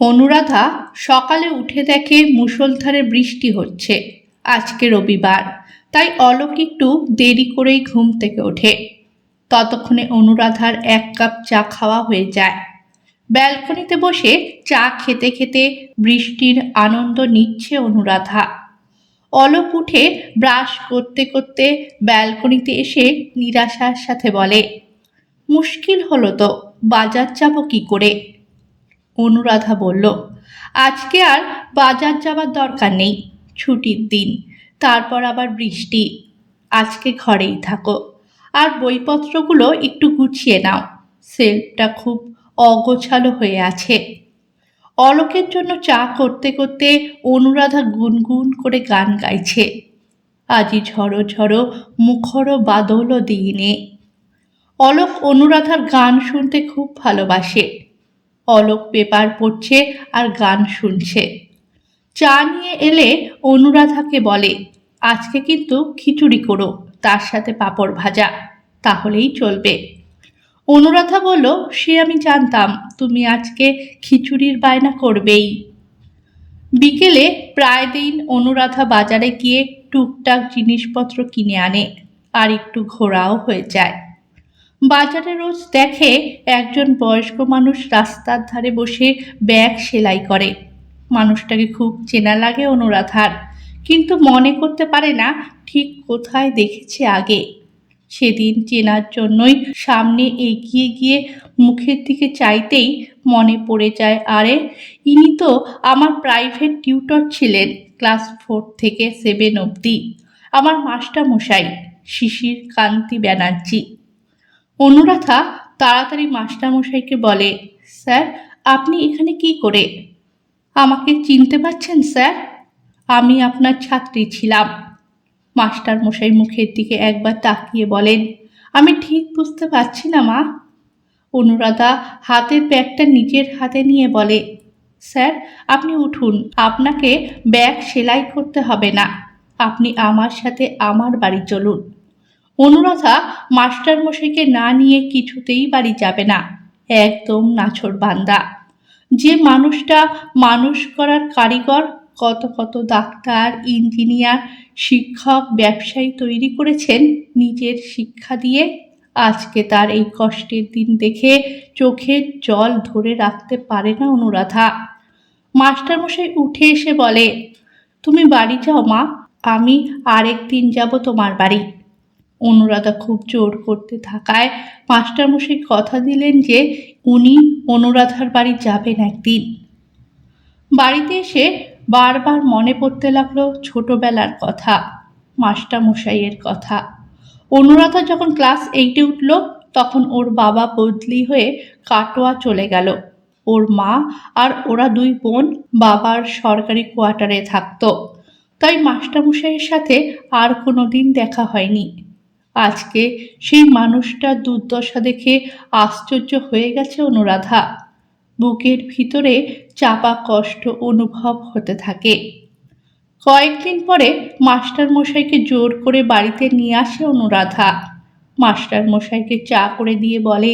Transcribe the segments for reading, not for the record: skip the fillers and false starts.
অনুরাধা সকালে উঠে দেখে মুষলধারে বৃষ্টি হচ্ছে। আজকে রবিবার, তাই অলোক একটু দেরি করেই ঘুম থেকে ওঠে। ততক্ষণে অনুরাধার 1 কাপ চা খাওয়া হয়ে যায়। ব্যালকনিতে বসে চা খেতে খেতে বৃষ্টির আনন্দ নিচ্ছে অনুরাধা। অলোক উঠে ব্রাশ করতে করতে ব্যালকনিতে এসে নিরাশার সাথে বলে, মুশকিল হলো তো, বাজার যাব কি করে? অনুরাধা বলল, আজকে আর বাজার যাবার দরকার নেই, ছুটির দিন, তারপর আবার বৃষ্টি। আজকে ঘরেই থাকো, আর বইপত্রগুলো একটু গুছিয়ে নাও, সেলফটা খুব অগোছালো হয়ে আছে। অলোকের জন্য চা করতে করতে অনুরাধা গুনগুন করে গান গাইছে, আজি ঝড়ো ঝড়ো মুখর বাদল দিনে। অলোক অনুরাধার গান শুনতে খুব ভালোবাসে। অলোক পেপার পড়ছে আর গান শুনছে। চা নিয়ে এলে অনুরাধাকে বলে, আজকে কিন্তু খিচুড়ি করো, তার সাথে পাঁপড় ভাজা, তাহলেই চলবে। অনুরাধা বলল, সে আমি জানতাম তুমি আজকে খিচুড়ির বায়না করবেই। বিকেলে প্রায় দিন অনুরাধা বাজারে গিয়ে টুকটাক জিনিসপত্র কিনে আনে, আর একটু ঘোরাও হয়ে যায়। বাজারে রোজ দেখে একজন বয়স্ক মানুষ রাস্তার ধারে বসে ব্যাগ সেলাই করে। মানুষটাকে খুব চেনা লাগে অনুরাধার, কিন্তু মনে করতে পারে না ঠিক কোথায় দেখেছে আগে। সেদিন চেনার জন্যই সামনে এগিয়ে গিয়ে মুখের দিকে চাইতেই মনে পড়ে যায়, আরে ইনি তো আমার প্রাইভেট টিউটর ছিলেন ক্লাস 4 থেকে 7 অবধি, আমার মাস্টার মশাই শিশির কান্তি ব্যানার্জি। অনুরাধা তাড়াতাড়ি মাস্টারমশাইকে বলে, স্যার আপনি এখানে কি করে? আমাকে চিনতে পারছেন স্যার? আমি আপনার ছাত্রী ছিলাম। মাস্টারমশাই মুখের দিকে একবার তাকিয়ে বলেন, আমি ঠিক বুঝতে পারছি না মা। অনুরাধা হাতের ব্যাগটা নিজের হাতে নিয়ে বলে, স্যার আপনি উঠুন, আপনাকে ব্যাগ সেলাই করতে হবে না, আপনি আমার সাথে আমার বাড়ি চলুন। অনুরাধা মাস্টারমশাইকে না নিয়ে কিছুতেই বাড়ি যাবে না, একদম নাছোড়বান্দা। যে মানুষটা মানুষ করার কারিগর, কত কত ডাক্তার, ইঞ্জিনিয়ার, শিক্ষক, ব্যবসায়ী তৈরি করেছেন নিজের শিক্ষা দিয়ে, আজকে তার এই কষ্টের দিন দেখে চোখের জল ধরে রাখতে পারে না অনুরাধা। মাস্টারমশাই উঠে এসে বলে, তুমি বাড়ি যাও মা, আমি আরেকদিন যাব তোমার বাড়ি। অনুরাধা খুব জোর করতে থাকায় মাস্টারমশাই কথা দিলেন যে উনি অনুরাধার বাড়ি যাবেন একদিন। বাড়িতে এসে বারবার মনে পড়তে লাগলো ছোটবেলার কথা, মাস্টারমশাইয়ের কথা। অনুরাধা যখন ক্লাস 8-এ উঠল, তখন ওর বাবা বদলি হয়ে কাটোয়া চলে গেল। ওর মা আর ওরা 2 বোন বাবার সরকারি কোয়ার্টারে থাকতো, তাই মাস্টারমশাইয়ের সাথে আর কোনোদিন দেখা হয়নি। আজকে সেই মানুষটার দুর্দশা দেখে আশ্চর্য হয়ে গেছে অনুরাধা। বুকের ভিতরে চাপা কষ্ট অনুভব হতে থাকে। কয়েকদিন পরে মাস্টারমশাইকে জোর করে বাড়িতে নিয়ে আসে অনুরাধা। মাস্টারমশাইকে চা করে দিয়ে বলে,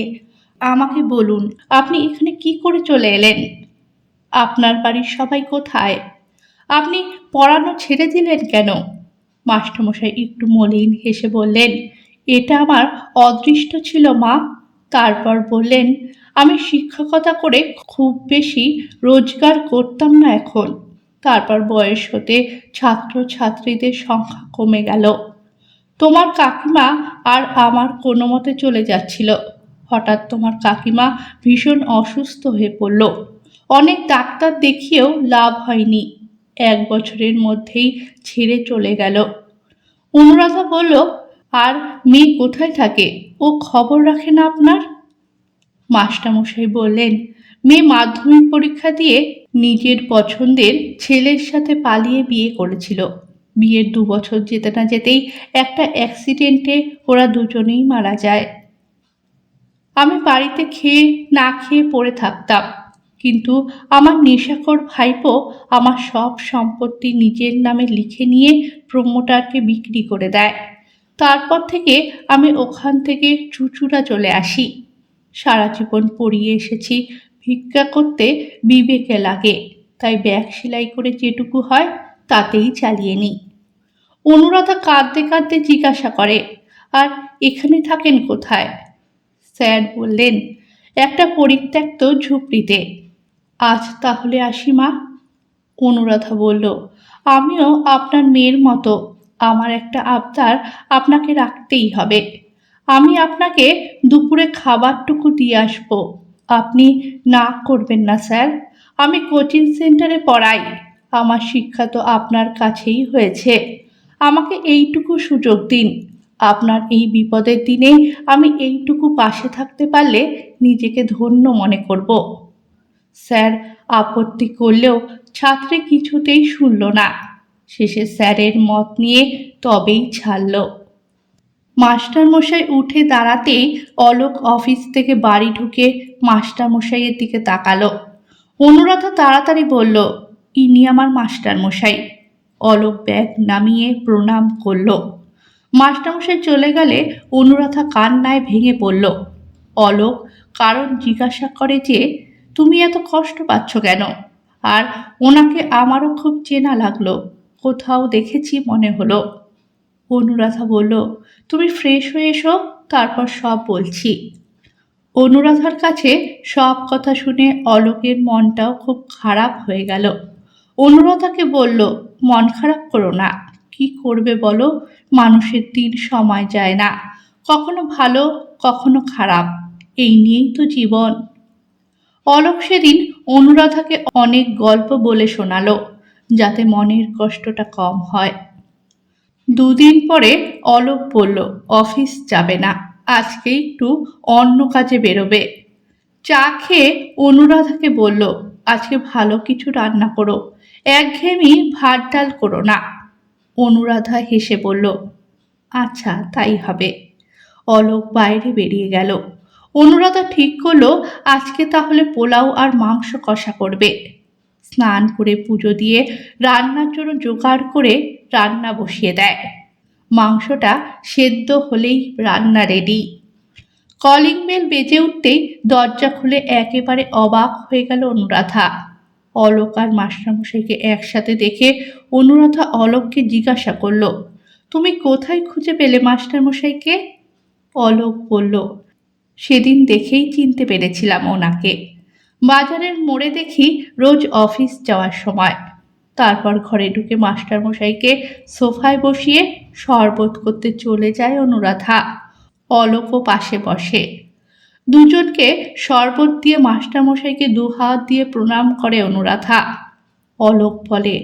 আমাকে বলুন আপনি এখানে কি করে চলে এলেন? আপনার বাড়ির সবাই কোথায়? আপনি পড়ানো ছেড়ে দিলেন কেন? মাস্টারমশাই একটু মলিন হেসে বললেন, এটা আমার অদৃষ্ট ছিল মা। তারপর বললেন, আমি শিক্ষকতা করে খুব বেশি রোজগার করতাম না এখন। তারপর বয়স হতে ছাত্রছাত্রীদের সংখ্যা কমে গেল। তোমার কাকিমা আর আমার কোনো মতে চলে যাচ্ছিল। হঠাৎ তোমার কাকিমা ভীষণ অসুস্থ হয়ে পড়ল। অনেক ডাক্তার দেখিয়েও লাভ হয়নি, 1 বছরের মধ্যেই ছেড়ে চলে গেল। অনুরাধা বলল, আর মেয়ে কোথায় থাকে, ও খবর রাখে না আপনার? মাস্টারমশাই বললেন, মেয়ে মাধ্যমিক পরীক্ষা দিয়ে নিজের পছন্দের ছেলের সাথে পালিয়ে বিয়ে করেছিল। বিয়ের 2 বছর যেতে না যেতেই একটা অ্যাক্সিডেন্টে ওরা দুজনেই মারা যায়। আমি বাড়িতে খেয়ে না খেয়ে পড়ে থাকতাম, কিন্তু আমার নেশাখোর ভাইপো আমার সব সম্পত্তি নিজের নামে লিখে নিয়ে প্রমোটারকে বিক্রি করে দেয়। তারপর থেকে আমি ওখান থেকে চুচুড়া চলে আসি। সারা জীবন পড়িয়ে এসেছি, ভিক্ষা করতে বিবেকে লাগে, তাই ব্যাগ সেলাই করে যেটুকু হয় তাতেই চালিয়ে নিই। অনুরাধা কাঁদতে কাঁদতে জিজ্ঞাসা করে, আর এখানে থাকেন কোথায়? স্যার বললেন, একটা পরিত্যক্ত ঝুপড়িতে। আজ তাহলে আসি মা। অনুরাধা বলল, আমিও আপনার মেয়ের মতো, আমার একটা আবদার আপনাকে রাখতেই হবে। আমি আপনাকে দুপুরে খাবারটুকু দিয়ে আসবো, আপনি না করবেন না স্যার। আমি কোচিং সেন্টারে পড়াই, আমার শিক্ষা তো আপনার কাছেই হয়েছে। আমাকে এইটুকু সুযোগ দিন। আপনার এই বিপদের দিনে আমি এইটুকু পাশে থাকতে পারলে নিজেকে ধন্য মনে করব। স্যার আপত্তি করলেও ছাত্রী কিছুতেই শুনল না। শেষে স্যারের মত নিয়ে তবেই ছাড়ল। মাস্টারমশাই উঠে দাঁড়াতেই অলোক অফিস থেকে বাড়ি ঢুকে মাস্টারমশাইয়ের দিকে তাকালো। অনুরাধা তাড়াতাড়ি বলল, ইনি আমার মাস্টারমশাই। অলোক ব্যাগ নামিয়ে প্রণাম করল। মাস্টারমশাই চলে গেলে অনুরাধা কান্নায় ভেঙে পড়ল। অলোক কারণ জিজ্ঞাসা করে যে, তুমি এত কষ্ট পাচ্ছ কেন? আর ওনাকে আমারও খুব চেনা লাগলো, কোথাও দেখেছি মনে হলো। অনুরাধা বলল, তুমি ফ্রেশ হয়ে এসো, তারপর সব বলছি। অনুরাধার কাছে সব কথা শুনে অলোকের মনটাও খুব খারাপ হয়ে গেল। অনুরাধাকে বলল, মন খারাপ করো না, কি করবে বলো, মানুষের দিন সময় যায় না, কখনো ভালো কখনো খারাপ, এই নিয়েই তো জীবন। অলোক সেদিন অনুরাধাকে অনেক গল্প বলে শোনালো, যাতে মনের কষ্টটা কম হয়। দুদিন পরে অলোক বলল, অফিস যাবে না, আজকে একটু অন্য কাজে বেরোবে। চা খেয়ে অনুরাধাকে বলল, আজকে ভালো কিছু রান্না করো, একঘেয়েমি ভাত ডাল করো না। অনুরাধা হেসে বলল, আচ্ছা তাই হবে। অলোক বাইরে বেরিয়ে গেল। অনুরাধা ঠিক করলো আজকে তাহলে পোলাও আর মাংস কষা করবে। স্নান করে পুজো দিয়ে রান্নার জন্য জোগাড় করে রান্না বসিয়ে দেয়। মাংসটা সেদ্ধ হলেই রান্না রেডি। কলিং বেল বেজে উঠতেই দরজা খুলে একেবারে অবাক হয়ে গেল অনুরাধা। অলোক আর মাস্টারমশাইকে একসাথে দেখে অনুরাধা অলোককে জিজ্ঞাসা করল, তুমি কোথায় খুঁজে পেলে মাস্টারমশাইকে? অলোক বলল, সেদিন দেখেই চিনতে পেরেছিলাম ওনাকে। বাজারের মোড়ে দেখি রোজ অফিস যাওয়ার সময়। তারপর ঘরে ঢুকে মাস্টারমশাইকে সোফায় বসিয়ে শরবত করতে চলে যায় অনুরাধা। অলোকও পাশে বসে। দুজনকে শরবত দিয়ে মাস্টারমশাইকে দুহাত দিয়ে প্রণাম করে অনুরাধা। অলোক বলে,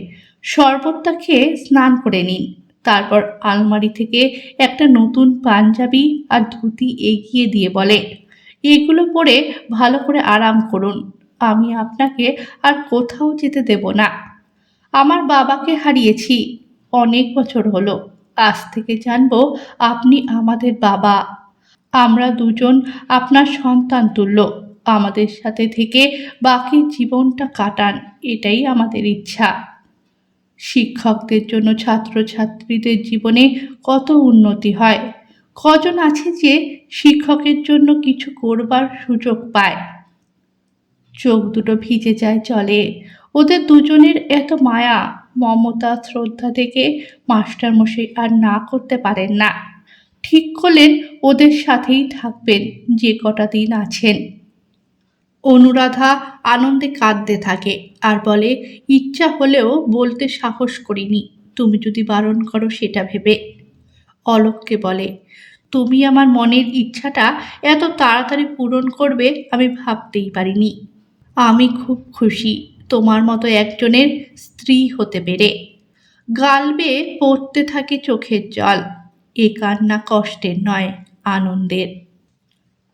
শরবতটা খেয়ে স্নান করে নিন। তারপর আলমারি থেকে একটা নতুন পাঞ্জাবি আর ধুতি এগিয়ে দিয়ে বলে, এগুলো পরে ভালো করে আরাম করুন, আমি আপনাকে আর কোথাও যেতে দেব না। আমার বাবাকে হারিয়েছি, অনেক বছর হলো, আজ থেকে জানবো আপনি আমাদের বাবা। আমরা দুজন আপনার সন্তান তুল্য, আমাদের সাথে থেকে বাকি জীবনটা কাটান, এটাই আমাদের ইচ্ছা। শিক্ষকদের জন্য ছাত্রছাত্রীদের জীবনে কত উন্নতি হয়, কজন আছে যে শিক্ষকের জন্য কিছু করবার সুযোগ পায়। চোখ দুটো ভিজে যায় জলে। ওদের দুজনের এত মায়া মমতা শ্রদ্ধা থেকে মাস্টারমশাই আর না করতে পারেন না। ঠিক করলেন ওদের সাথেই থাকবেন যে কটা দিন আছেন। অনুরাধা আনন্দে কাঁদতে থাকে আর বলে, ইচ্ছা হলেও বলতে সাহস করিনি, তুমি যদি বারণ করো সেটা ভেবে। অলোককে বলে, তুমি আমার মনের ইচ্ছাটা এত তাড়াতাড়ি পূরণ করবে আমি ভাবতেই পারিনি। আমি খুব খুশি তোমার মতো একজনের স্ত্রী হতে পেরে। গাল বেয়ে পড়তে থাকে চোখের জল। এ কান্না কষ্টের নয়, আনন্দের।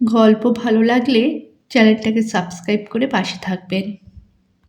গল্প ভালো লাগলে চ্যানেলটাকে সাবস্ক্রাইব করে পাশে থাকবেন।